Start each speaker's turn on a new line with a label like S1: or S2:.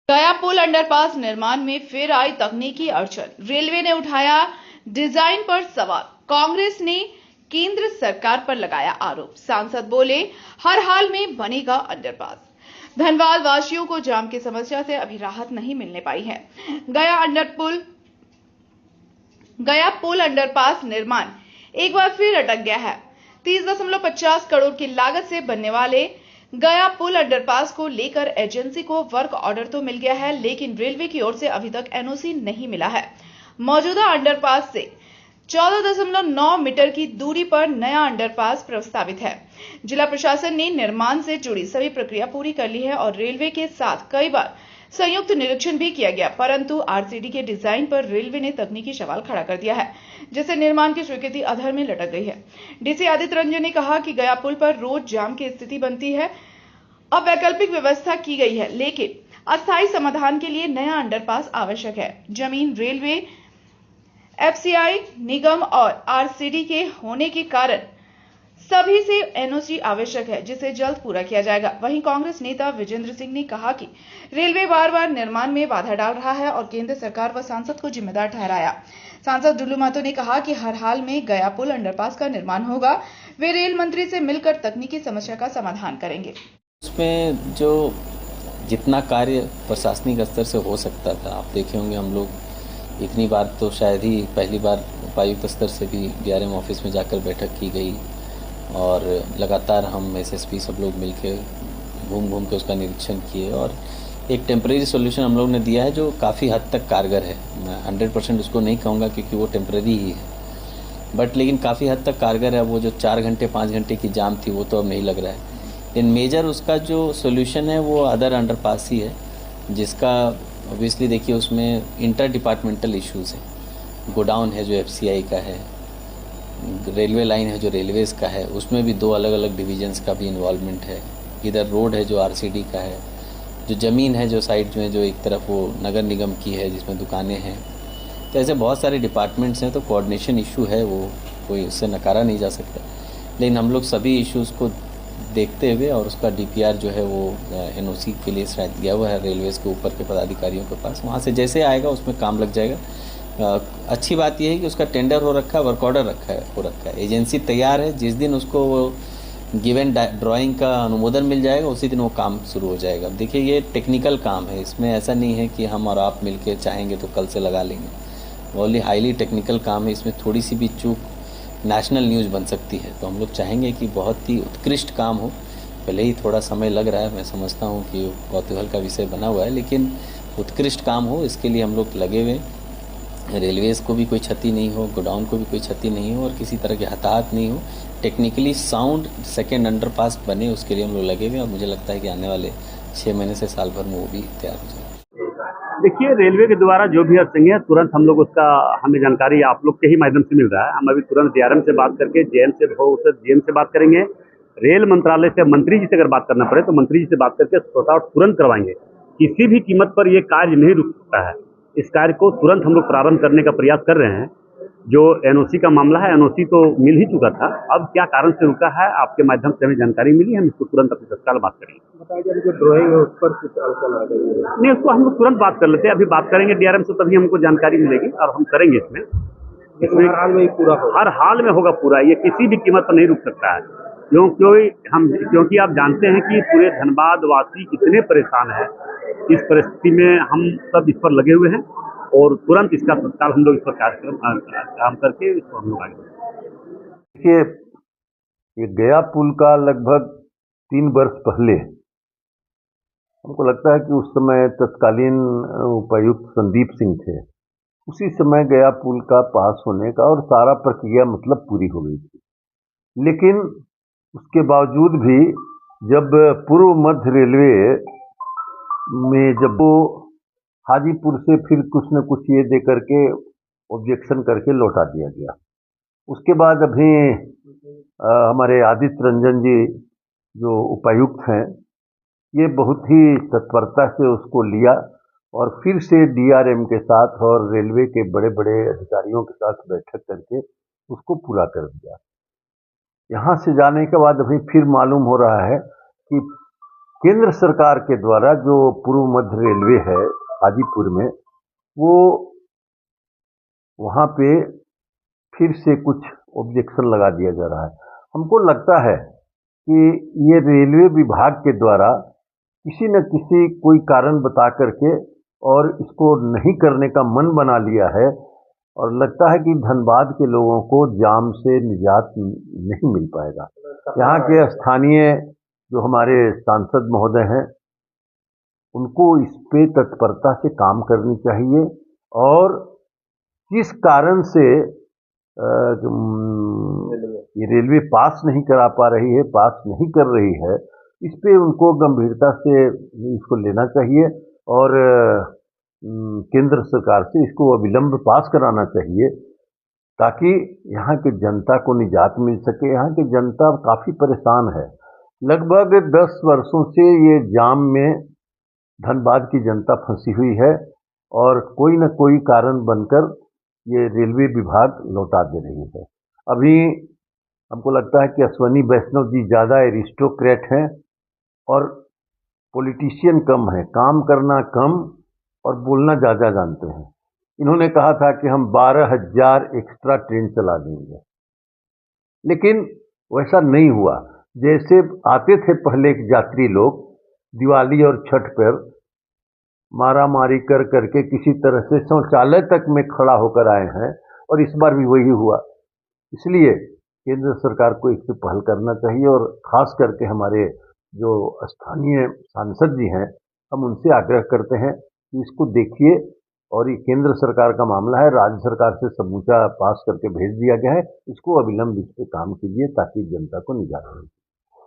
S1: गया पुल अंडरपास निर्माण में फिर आई तकनीकी अड़चन। रेलवे ने उठाया डिजाइन पर सवाल। कांग्रेस ने केंद्र सरकार पर लगाया आरोप। सांसद बोले हर हाल में बनेगा अंडरपास। धनबाद वासियों को जाम की समस्या से अभी राहत नहीं मिलने पाई है। गया पुल अंडरपास निर्माण एक बार फिर अटक गया है। 30.50 करोड़ की लागत से बनने वाले गया पुल अंडरपास को लेकर एजेंसी को वर्क ऑर्डर तो मिल गया है, लेकिन रेलवे की ओर से अभी तक एनओसी नहीं मिला है। मौजूदा अंडरपास से 14.9 मीटर की दूरी पर नया अंडरपास प्रस्तावित है। जिला प्रशासन ने निर्माण से जुड़ी सभी प्रक्रिया पूरी कर ली है और रेलवे के साथ कई बार संयुक्त निरीक्षण भी किया गया, परंतु आरसीडी के डिजाइन पर रेलवे ने तकनीकी सवाल खड़ा कर दिया है, जिससे निर्माण की स्वीकृति अधर में लटक गई है। डीसी आदित्य रंजन ने कहा कि गया पुल पर रोज जाम की स्थिति बनती है। अब वैकल्पिक व्यवस्था की गई है, लेकिन अस्थायी समाधान के लिए नया अंडरपास आवश्यक है। जमीन रेलवे, एफसीआई, निगम और आरसीडी के होने के कारण सभी से एनओसी आवश्यक है, जिसे जल्द पूरा किया जाएगा। वहीं कांग्रेस नेता विजेंद्र सिंह ने कहा कि रेलवे बार बार निर्माण में बाधा डाल रहा है और केंद्र सरकार व सांसद को जिम्मेदार ठहराया। सांसद डुल्लू महतो ने कहा कि हर हाल में गया पुल अंडरपास का निर्माण होगा। वे रेल मंत्री से मिलकर तकनीकी समस्या का समाधान करेंगे।
S2: उसमें जो जितना कार्य प्रशासनिक स्तर से हो सकता था, आप देखे होंगे हम लोग इतनी बार तो शायद ही पहली बार उपायुक्त स्तर से भी डीआरएम ऑफिस में जाकर बैठक की गई और लगातार हम एसएसपी सब लोग मिलके घूम के उसका निरीक्षण किए और एक टेम्परेरी सॉल्यूशन हम लोग ने दिया है जो काफ़ी हद तक कारगर है। मैं 100% उसको नहीं कहूँगा क्योंकि वो टेम्परेरी ही है, बट लेकिन काफ़ी हद तक कारगर है। वो जो 4 घंटे 5 घंटे की जाम थी वो तो अब नहीं लग रहा है। लेकिन मेजर उसका जो सॉल्यूशन है वो अदर अंडरपास ही है, जिसका ऑब्वियसली देखिए उसमें इंटर डिपार्टमेंटल इश्यूज़ हैं। गोडाउन है जो एफसीआई का है, रेलवे लाइन है जो रेलवेज़ का है, उसमें भी 2 अलग अलग डिविजन्स का भी इन्वॉल्वमेंट है। इधर रोड है जो आरसीडी का है, जो ज़मीन है जो साइड में जो एक तरफ वो नगर निगम की है जिसमें दुकानें हैं। तो ऐसे बहुत सारे डिपार्टमेंट्स हैं, तो कोऑर्डिनेशन इशू है, वो कोई उससे नकारा नहीं जा सकता। लेकिन हम लोग सभी इश्यूज़ को देखते हुए और उसका डीपीआर जो है वो एनओसी के लिए शायद गया हुआ है रेलवेज़ के ऊपर के पदाधिकारियों के पास। वहाँ से जैसे आएगा उसमें काम लग जाएगा। अच्छी बात यह है कि उसका टेंडर हो रखा है, वर्क ऑर्डर हो रखा है, एजेंसी तैयार है। जिस दिन उसको वो गिवन ड्राइंग का अनुमोदन मिल जाएगा उसी दिन वो काम शुरू हो जाएगा। देखिए ये टेक्निकल काम है, इसमें ऐसा नहीं है कि हम और आप मिलके चाहेंगे तो कल से लगा लेंगे। ओनली हाईली टेक्निकल काम है, इसमें थोड़ी सी भी चूक नेशनल न्यूज़ बन सकती है। तो हम लोग चाहेंगे कि बहुत ही उत्कृष्ट काम हो। भले ही थोड़ा समय लग रहा है, मैं समझता हूँ कि कौतूहल का विषय बना हुआ है, लेकिन उत्कृष्ट काम हो इसके लिए हम लोग लगे हुए। रेलवेज़ को भी कोई क्षति नहीं हो, गोडाउन को भी कोई क्षति नहीं हो और किसी तरह की हताहत नहीं हो। टेक्निकली साउंड सेकेंड अंडरपास बने उसके लिए हम लोग लगे हुए और मुझे लगता है कि आने वाले 6 महीने से साल भर में वो भी तैयार हो जाएगा।
S3: देखिए, रेलवे के द्वारा जो भी अर्थिंग है तुरंत हम लोग उसका हमें जानकारी आप लोग के ही माध्यम से मिल रहा है। हम अभी तुरंत डीआरएम से बात करके जेएम से जीएम से बात करेंगे। रेल मंत्रालय से मंत्री जी से अगर बात करना पड़े तो मंत्री जी से बात करके सॉर्ट आउट तुरंत करवाएंगे। किसी भी कीमत पर ये कार्य नहीं रुक सकता है। इस कार्य को तुरंत हम लोग प्रारंभ करने का प्रयास कर रहे हैं। जो एनओसी का मामला है, एनओसी तो मिल ही चुका था, अब क्या कारण से रुका है आपके माध्यम से हमें जानकारी मिली, हम इसको तुरंत अपने तत्काल बात करेंगे।
S4: बताया जा रहा है जो ड्राइंग है उस पर कुछ अड़चन आ गई है।
S3: नहीं, उसको हम लोग तुरंत बात कर लेते हैं। अभी बात करेंगे डीआरएम से, तभी हमको जानकारी मिलेगी और हम करेंगे इसमें
S4: हर हाल में पूरा होगा।
S3: हर हाल में होगा पूरा। ये किसी भी कीमत पर नहीं रुक सकता है, क्योंकि आप जानते हैं कि पूरे धनबाद वासी कितने परेशान हैं। इस परिस्थिति में हम सब इस पर लगे हुए हैं और तुरंत इसका तत्काल हम लोग इस पर काम करके इसको हम लोग आगे।
S5: देखिए, ये गया पुल का लगभग 3 वर्ष पहले हमको लगता है कि उस समय तत्कालीन उपायुक्त संदीप सिंह थे। उसी समय गया पुल का पास होने का और सारा प्रक्रिया मतलब पूरी हो गई थी। लेकिन उसके बावजूद भी जब पूर्व मध्य रेलवे में जब वो हाजीपुर से फिर कुछ न कुछ ये दे करके ऑब्जेक्शन करके लौटा दिया गया, उसके बाद अभी हमारे आदित्य रंजन जी जो उपायुक्त हैं, ये बहुत ही तत्परता से उसको लिया और फिर से डीआरएम के साथ और रेलवे के बड़े बड़े अधिकारियों के साथ बैठक करके उसको पूरा कर दिया। यहाँ से जाने के बाद अभी फिर मालूम हो रहा है कि केंद्र सरकार के द्वारा जो पूर्व मध्य रेलवे है हाजीपुर में, वो वहाँ पे फिर से कुछ ऑब्जेक्शन लगा दिया जा रहा है। हमको लगता है कि ये रेलवे विभाग के द्वारा किसी न किसी कोई कारण बता करके और इसको नहीं करने का मन बना लिया है, और लगता है कि धनबाद के लोगों को जाम से निजात नहीं मिल पाएगा। यहाँ के स्थानीय जो हमारे सांसद महोदय हैं, उनको इस पे तत्परता से काम करनी चाहिए, और किस कारण से ये रेलवे पास नहीं करा पा रही है, पास नहीं कर रही है, इस पे उनको गंभीरता से इसको लेना चाहिए और केंद्र सरकार से इसको अविलंब पास कराना चाहिए, ताकि यहाँ के जनता को निजात मिल सके। यहाँ की जनता काफ़ी परेशान है। लगभग 10 वर्षों से ये जाम में धनबाद की जनता फंसी हुई है, और कोई न कोई कारण बनकर ये रेलवे विभाग लौटा दे रही है। अभी हमको लगता है कि अश्वनी वैष्णव जी ज़्यादा एरिस्टोक्रेट हैं और पॉलिटिशियन कम है, काम करना कम और बोलना ज़्यादा जानते हैं। इन्होंने कहा था कि हम 12,000 एक्स्ट्रा ट्रेन चला देंगे, लेकिन वैसा नहीं हुआ। जैसे आते थे पहले यात्री लोग दिवाली और छठ पर मारा मारी कर करके किसी तरह से शौचालय तक में खड़ा होकर आए हैं, और इस बार भी वही हुआ। इसलिए केंद्र सरकार को इस पर पहल करना चाहिए, और ख़ास करके हमारे जो स्थानीय सांसद जी हैं, हम उनसे आग्रह करते हैं कि इसको देखिए, और ये केंद्र सरकार का मामला है, राज्य सरकार से समूचा पास करके भेज दिया गया है, इसको अविलंब इस पर काम कीजिए ताकि जनता को निजात मिले।